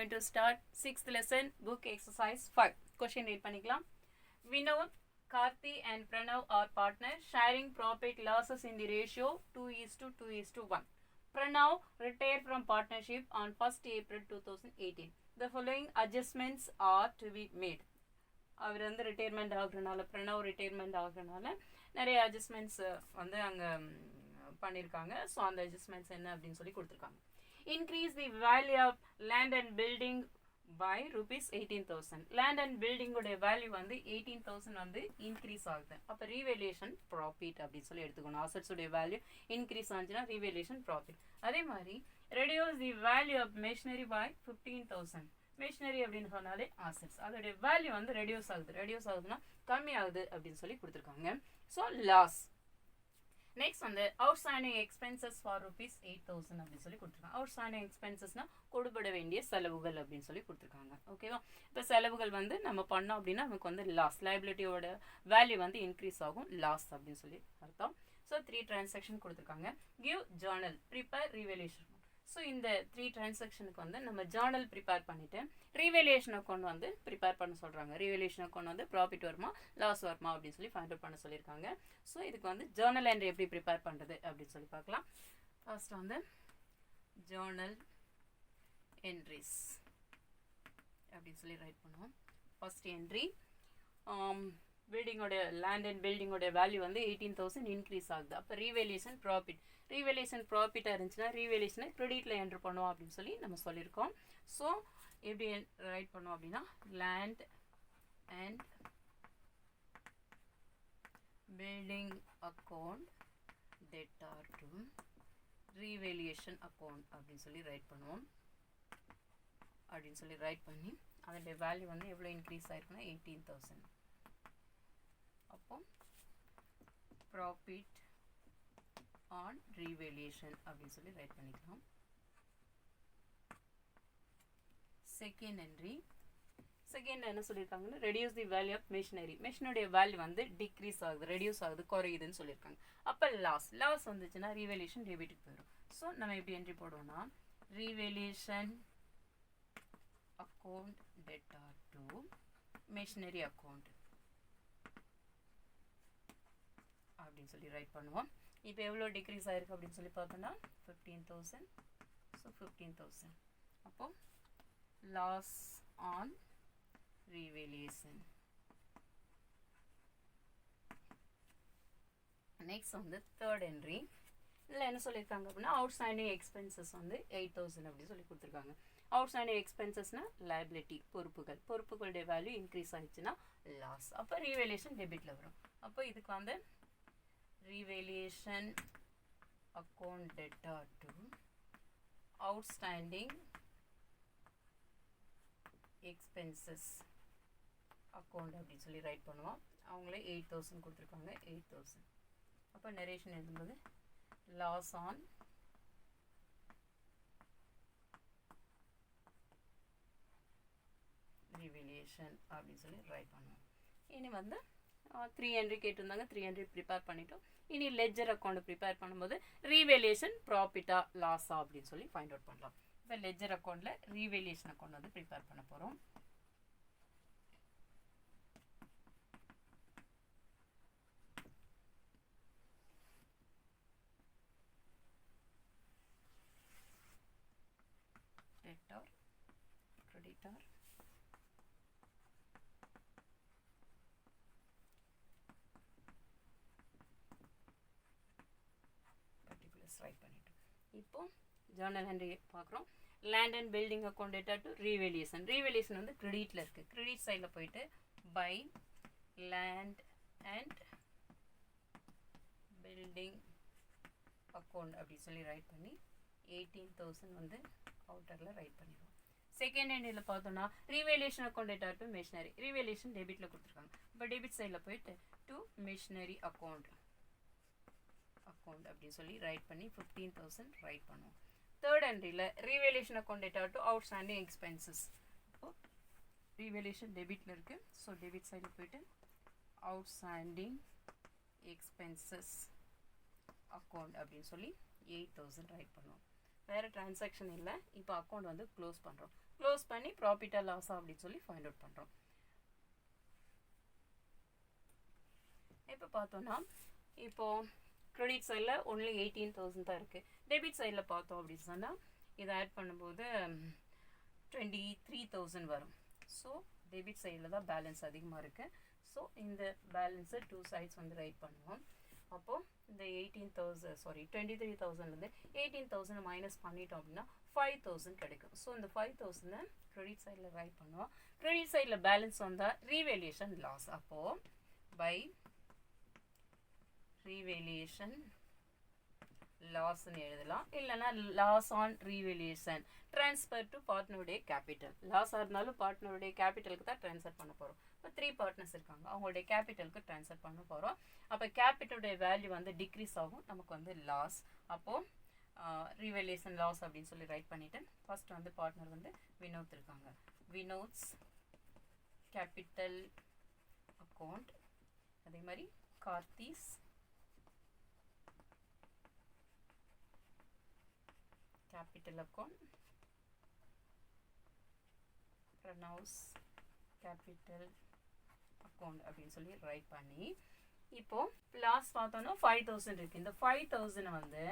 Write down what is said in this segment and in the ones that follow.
going to start 6th lesson, book exercise 5. Question read பண்ணிக்கலாம். Vinod, Karthi and Pranav are partners sharing profit losses in the ratio 2:1. Pranav retired from partnership on 1st April 2018. The following adjustments are to be made. அவர் வந்து retirement ஆகுறதுனால Pranav retirement ஆகுறதுனால நிறைய adjustments வந்து அங்கே பண்ணியிருக்காங்க. So அந்த adjustments என்ன அப்படின்னு சொல்லி கொடுத்துருக்காங்க. Increase the value of land and building by rupees 18,000. Land and building உடைய வேல்யூ வந்து 18,000 வந்து இன்க்ரீஸ் ஆகுது. அப்போ ரீவேல்யூஷன் ப்ராஃபிட் அப்படின்னு சொல்லி எடுத்துக்கணும். அசட்ஸ் உடைய வேல்யூ இன்க்ரீஸ் ஆச்சுன்னா ரீவேல்யூஷன் ப்ராஃபிட். அதே மாதிரி reduce the value of machinery by 15,000. Machinery அப்படின்னு சொன்னாலே அசட்ஸ், அதோடைய வேல்யூ வந்து ரெடியூஸ் ஆகுதுன்னா கம்மி ஆகுது அப்படின்னு சொல்லி கொடுத்துருக்காங்க. So loss. நெக்ஸ்ட் வந்து அவுட்ஸ்டாண்டிங் எக்ஸ்பென்சஸ் ஃபார் rupees 8,000 அப்படின்னு சொல்லி கொடுத்துருக்காங்க. அவுட்ஸ்டாண்டிங் எக்ஸ்பென்சஸ்னா கொடுபட வேண்டிய செலவுகள் அப்படின்னு சொல்லி கொடுத்துருக்காங்க. ஓகேவா? இப்போ செலவுகள் வந்து நம்ம பண்ணோம் அப்படின்னா நமக்கு வந்து லாஸ், லைபிலிட்டியோட வேல்யூ வந்து இன்க்ரீஸ் ஆகும், லாஸ் அப்படின்னு சொல்லி அர்த்தம். ஸோ 3 டிரான்சாக்ஷன் கொடுத்துருக்காங்க. Give Journal, prepare, revaluation. So இந்த 3 டிரான்சாக்ஷனுக்கு வந்து நம்ம ஜேர்னல் ப்ரிப்பேர் பண்ணிவிட்டு ரீவேல்யூஷன் அக்கௌண்ட் வந்து ப்ரிப்பேர் பண்ண சொல்கிறாங்க. ரீவேல்யூஷன் அக்கௌண்ட் வந்து ப்ராஃபிட் வருமா லாஸ் வருமா அப்படின்னு சொல்லி ஃபைண்ட் அவுட் பண்ண சொல்லியிருக்காங்க. ஸோ இதுக்கு வந்து ஜேர்னல் என்ட்ரி எப்படி ப்ரிப்பேர் பண்ணுறது அப்படின்னு சொல்லி பார்க்கலாம். ஃபர்ஸ்ட் வந்து ஜேர்னல் என்ட்ரிஸ் அப்படின்னு சொல்லி ரைட் பண்ணுவோம். ஃபர்ஸ்ட் என்ட்ரி, பில்டிங்கோட லேண்ட் அண்ட் பில்டிங்கோட வேல்யூ வந்து 18,000 இன்க்ரீஸ் ஆகுது. அப்போ ரீவேல்யூஷன் ப்ராஃபிட், ரீவேல்யூஷன் ப்ராஃபிட்டாக இருந்துச்சுன்னா ரீவேல்யூஷனை கிரெடிட்டில் என்ட்ரு பண்ணுவோம் அப்படின்னு சொல்லி நம்ம சொல்லியிருக்கோம். ஸோ எப்படி ரைட் பண்ணுவோம் அப்படின்னா land and building account debtor to revaluation account அப்படின்னு சொல்லி ரைட் பண்ணுவோம். அப்படின்னு சொல்லி ரைட் பண்ணி அதோடைய வேல்யூ வந்து எவ்வளோ இன்க்ரீஸ் ஆயிருக்குன்னா 18,000. அப்போ ப்ராஃபிட் ஆன் ரீவேல்யூஷன் அப்படின்னு சொல்லி ரைட் பண்ணிக்கலாம். செகண்ட் என்ட்ரி, செகண்ட் என்ன சொல்லியிருக்காங்கன்னா reduce the value of machinery. மெஷினுடைய வேல்யூ வந்து டிக்ரீஸ் ஆகுது, ரெடியூஸ் ஆகுது, குறையுதுன்னு சொல்லியிருக்காங்க. அப்போ லாஸ் வந்துச்சுன்னா ரீவேல்யூஷன் டெபிட்டுக்கு போயிடும். ஸோ நம்ம எப்படி என்ட்ரி போடுவோம்னா revaluation account debtor to machinery account அப்படின்னு சொல்லி ரைட் பண்ணுவோம். இப்போ எவ்வளோ டிக்ரீஸ் ஆயிருக்கு அப்படின்னு சொல்லி பார்த்தோன்னா 15,000. ஸோ 15,000. அப்போ லாஸ் ஆன் ரீவேல்யூஷன். நெக்ஸ்ட் வந்து தேர்ட் என்ட்ரி, இதில் என்ன சொல்லியிருக்காங்க அப்படின்னா அவுட்ஸ்டாண்டிங் எக்ஸ்பென்சஸ் வந்து 8,000 அப்படின்னு சொல்லி கொடுத்துருக்காங்க. அவுட்ஸ்டாண்டிங் எக்ஸ்பென்சஸ்னா லைபிலிட்டி, பொறுப்புகளுடைய வேல்யூ இன்க்ரீஸ் ஆயிடுச்சுன்னா லாஸ். அப்போ ரீவேல்யூஷன் டெபிட்டில் வரும். அப்போ இதுக்கு வந்து revaluation account debtor to outstanding expenses account அப்படின்னு சொல்லி ரைட் பண்ணுவோம். அவங்களே 8,000 கொடுத்துருக்காங்க. 8,000. அப்போ நரேஷன் எழுதும்போது லாஸ் ஆன் revaluation அப்படின்னு சொல்லி ரைட் பண்ணுவோம். இனி வந்து 3 என்ட்ரி கேட்டிருந்தாங்க, 3 என்ட்ரி ப்ரிப்பேர் பண்ணிட்டோம். இனி லெட்ஜர் அக்கௌண்ட் ப்ரிப்பேர் பண்ணும்போது ரீவேல்யூஷன் ப்ராஃபிட்டா லாஸா அப்படின்னு சொல்லி ஃபைண்ட் அவுட் பண்ணலாம். இப்போ லெட்ஜர் அக்கௌண்ட்ல ரீவேல்யூஷன் அக்கௌண்ட் வந்து ப்ரிப்பேர் பண்ண போகிறோம். டெட்டார், கிரெடிட்டார், ரைட் பண்ணிட்டோம். இப்போ ஜேர்னல் என்ட்ரி பார்க்குறோம். Land and building account data to revaluation. Revaluation வந்து கிரெடிட்டில் இருக்குது. கிரெடிட் சைடில் போயிட்டு by land and building account அப்படி சொல்லி ரைட் பண்ணி 18,000 வந்து அவுட்டரில் ரைட் பண்ணிடுவோம். செகண்ட் என்ட்ரியில் பார்த்தோம்னா revaluation account data to machinery. Revaluation டெபிட்டில் கொடுத்துருக்காங்க. இப்போ டெபிட் சைடில் போயிட்டு டு மெஷினரி அக்கௌண்ட் அப்படின்னு சொல்லி ரைட் பண்ணி 15,000 ரைட் பண்ணுவோம். தேர்ட் என்ட்ரியில் revaluation account data to outstanding expenses. இப்போ ரீவேல்யூஷன் டெபிட்டில் இருக்குது. ஸோ டெபிட் சைடில் போயிட்டு அவுட்ஸ்டாண்டிங் எக்ஸ்பென்சஸ் அக்கௌண்ட் அப்படின்னு சொல்லி 8,000 ரைட் பண்ணுவோம். வேறு டிரான்சாக்ஷன் இல்லை. இப்போ அக்கௌண்ட் வந்து க்ளோஸ் பண்ணுறோம். க்ளோஸ் பண்ணி ப்ராஃபிட்டா லாஸா அப்படின்னு சொல்லி ஃபைண்ட் அவுட் பண்ணுறோம். இப்போ பார்த்தோன்னா இப்போது கிரெடிட் சைடில் ஒன்லி 18,000 தான் இருக்குது. டெபிட் சைடில் பார்த்தோம் அப்படின்னு சொன்னால் இதை ஆட் பண்ணும்போது 23,000 வரும். ஸோ டெபிட் சைடில் தான் பேலன்ஸ் அதிகமாக இருக்குது. ஸோ இந்த பேலன்ஸை 2 சைட்ஸ் வந்து ரைட் பண்ணுவோம். அப்போது இந்த 23,000 18,000 மைனஸ் பண்ணிட்டோம் அப்படின்னா 5,000 கிடைக்கும். ஸோ இந்த 5,000 கிரெடிட் சைடில் ரைட் பண்ணுவோம். கிரெடிட் சைடில் பேலன்ஸ் வந்தால் ரீவேல்யூஷன் லாஸ். அப்போது பை ரீவேல்யூஷன் லாஸ்ன்னு எழுதலாம். இல்லைனா loss on revaluation transfer to பார்ட்னருடைய கேபிட்டல். லாஸாக இருந்தாலும் பார்ட்னருடைய கேபிட்டலுக்கு தான் ட்ரான்ஸ்ஃபர் பண்ண போகிறோம். இப்போ 3 பார்ட்னர்ஸ் இருக்காங்க, அவங்களுடைய கேபிட்டலுக்கு ட்ரான்ஸ்ஃபர் பண்ண போகிறோம். அப்போ கேபிட்டலுடைய வேல்யூ வந்து டிக்ரீஸ் ஆகும், நமக்கு வந்து லாஸ். அப்போது ரீவேல்யூஷன் லாஸ் அப்படின்னு சொல்லி ரைட் பண்ணிவிட்டு ஃபர்ஸ்ட் வந்து பார்ட்னர் வந்து வினோத் இருக்காங்க. வினோத்ஸ் கேபிட்டல் அக்கௌண்ட், அதே மாதிரி கார்த்திஸ் கேபிட்டல் அக்கௌண்ட், ப்ரணவ்ஸ் கேபிட்டல் அக்கௌண்ட் அப்படின்னு சொல்லி ரைட் பண்ணி இப்போது லாஸ்ட் பார்த்தோன்னா 5,000 இருக்குது. இந்த 5,000 வந்து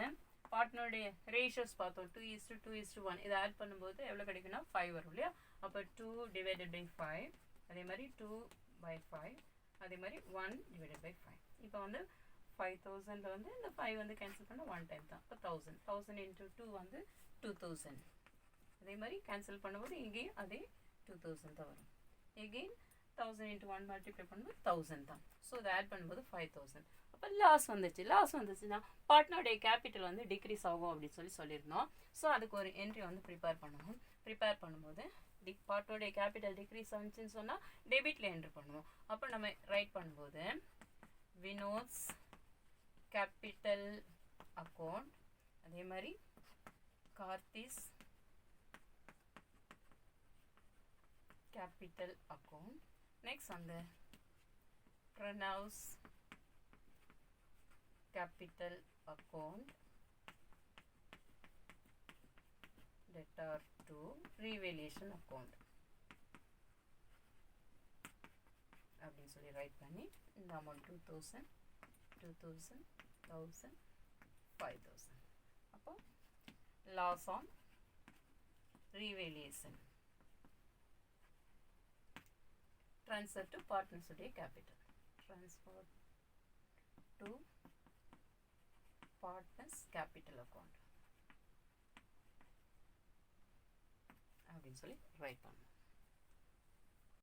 பார்ட்னருடைய ரேஷியோஸ் பார்த்தோம் 2:2:1. இதை ஆட் பண்ணும்போது எவ்வளோ கிடைக்குன்னா 5 வரும் இல்லையா. அப்போ 2 divided by 5, அதே மாதிரி 2/5, அதே மாதிரி 1 divided by 5. இப்போ வந்து 5,000 வந்து இந்த 5 வந்து கேன்சல் பண்ண 1 டைம் தான். இப்போ 1000 into 2 வந்து 2,000. அதே மாதிரி கேன்சல் பண்ணும்போது இங்கேயும் அதே 2,000 தான் வரும். எகெயின் 1000 into 1 மல்டிப்ளை பண்ணும்போது 1000 தான். ஸோ இதை ஆட் பண்ணும்போது 5,000. அப்போ லாஸ் வந்துச்சுன்னா பார்ட்னருடைய கேபிட்டல் வந்து டிக்ரீஸ் ஆகும் அப்படின்னு சொல்லியிருந்தோம். ஸோ அதுக்கு ஒரு என்ட்ரி வந்து ப்ரிப்பேர் பண்ணணும். ப்ரிப்பேர் பண்ணும்போது பார்ட்னருடைய கேபிட்டல் டிக்ரீஸ் ஆச்சுன்னு சொன்னால் டெபிட்டில் என்ட்ரி பண்ணுவோம். அப்போ நம்ம ரைட் பண்ணும்போது வினோத்ஸ் கேபிட்டல் அக்கௌண்ட், அதே மாதிரி Karthi's capital account. Next on the Pranav's capital account, debtor to revaluation account அப்படின்னு சொல்லி ரைட் பண்ணி இந்த அமௌண்ட் 2,000 2,000 1,000 5,000. அப்போ loss on revaluation transfer to partners uடைய capital, transfer to partners capital account அப்படின்னு சொல்லி ரைட் பண்ணணும்.